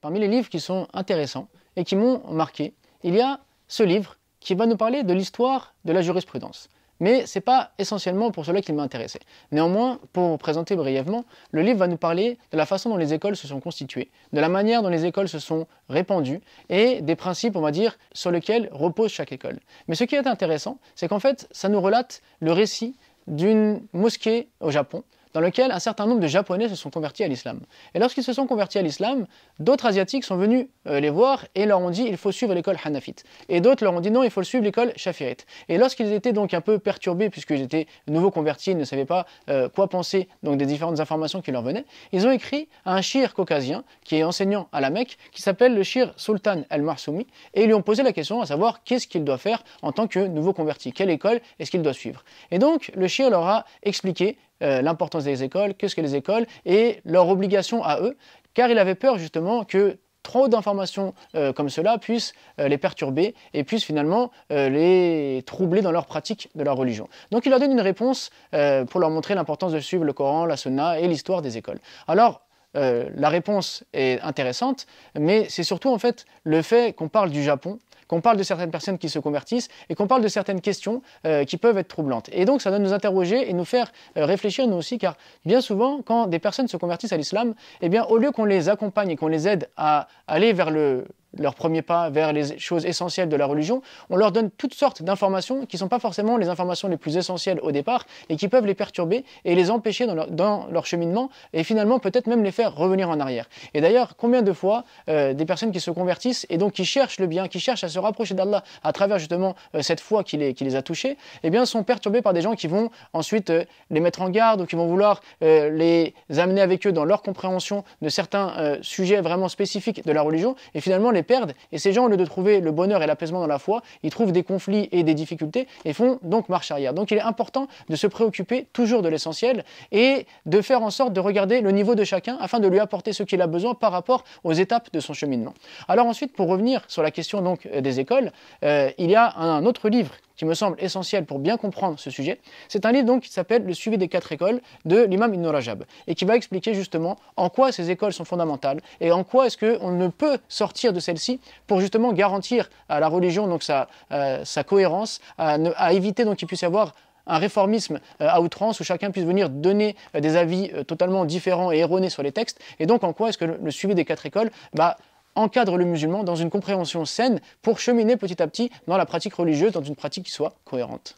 parmi les livres qui sont intéressants et qui m'ont marqué, il y a ce livre qui va nous parler de l'histoire de la jurisprudence. Mais ce n'est pas essentiellement pour cela qu'il m'a intéressé. Néanmoins, pour vous présenter brièvement, le livre va nous parler de la façon dont les écoles se sont constituées, de la manière dont les écoles se sont répandues et des principes, on va dire, sur lesquels repose chaque école. Mais ce qui est intéressant, c'est qu'en fait, ça nous relate le récit d'une mosquée au Japon, dans lequel un certain nombre de Japonais se sont convertis à l'islam. Et lorsqu'ils se sont convertis à l'islam, d'autres Asiatiques sont venus les voir et leur ont dit il faut suivre l'école Hanafite. Et d'autres leur ont dit non, il faut suivre l'école Shafi'ite. Et lorsqu'ils étaient donc un peu perturbés, puisqu'ils étaient nouveaux convertis, ils ne savaient pas quoi penser donc des différentes informations qui leur venaient, ils ont écrit à un shir caucasien qui est enseignant à la Mecque, qui s'appelle le shir Sultan al-Marsoumi, et ils lui ont posé la question à savoir qu'est-ce qu'il doit faire en tant que nouveau converti, quelle école est-ce qu'il doit suivre. Et donc le shir leur a expliqué l'importance des écoles, qu'est-ce que les écoles et leur obligation à eux, car il avait peur justement que trop d'informations comme cela puissent les perturber et puissent finalement les troubler dans leur pratique de leur religion. Donc il leur donne une réponse pour leur montrer l'importance de suivre le Coran, la Sunna et l'histoire des écoles. Alors, la réponse est intéressante, mais c'est surtout en fait le fait qu'on parle du Japon, qu'on parle de certaines personnes qui se convertissent et qu'on parle de certaines questions qui peuvent être troublantes. Et donc ça doit nous interroger et nous faire réfléchir nous aussi, car bien souvent quand des personnes se convertissent à l'islam, eh bien au lieu qu'on les accompagne et qu'on les aide à aller vers leur premier pas vers les choses essentielles de la religion, on leur donne toutes sortes d'informations qui ne sont pas forcément les informations les plus essentielles au départ et qui peuvent les perturber et les empêcher dans leur cheminement et finalement peut-être même les faire revenir en arrière. Et d'ailleurs, combien de fois des personnes qui se convertissent et donc qui cherchent le bien, qui cherchent à se rapprocher d'Allah à travers justement cette foi qui les a touchés, eh bien sont perturbés par des gens qui vont ensuite les mettre en garde ou qui vont vouloir les amener avec eux dans leur compréhension de certains sujets vraiment spécifiques de la religion et finalement les perdent, et ces gens, au lieu de trouver le bonheur et l'apaisement dans la foi, ils trouvent des conflits et des difficultés et font donc marche arrière. Donc il est important de se préoccuper toujours de l'essentiel et de faire en sorte de regarder le niveau de chacun afin de lui apporter ce qu'il a besoin par rapport aux étapes de son cheminement. Alors ensuite, pour revenir sur la question donc des écoles, il y a un autre livre qui me semble essentiel pour bien comprendre ce sujet. C'est un livre donc qui s'appelle Le suivi des 4 écoles de l'imam Ibn Rajab et qui va expliquer justement en quoi ces écoles sont fondamentales et en quoi est-ce qu'on ne peut sortir de celles-ci pour justement garantir à la religion donc sa cohérence, à éviter donc qu'il puisse y avoir un réformisme à outrance où chacun puisse venir donner des avis totalement différents et erronés sur les textes, et donc en quoi est-ce que le suivi des 4 écoles encadre le musulman dans une compréhension saine pour cheminer petit à petit dans la pratique religieuse, dans une pratique qui soit cohérente.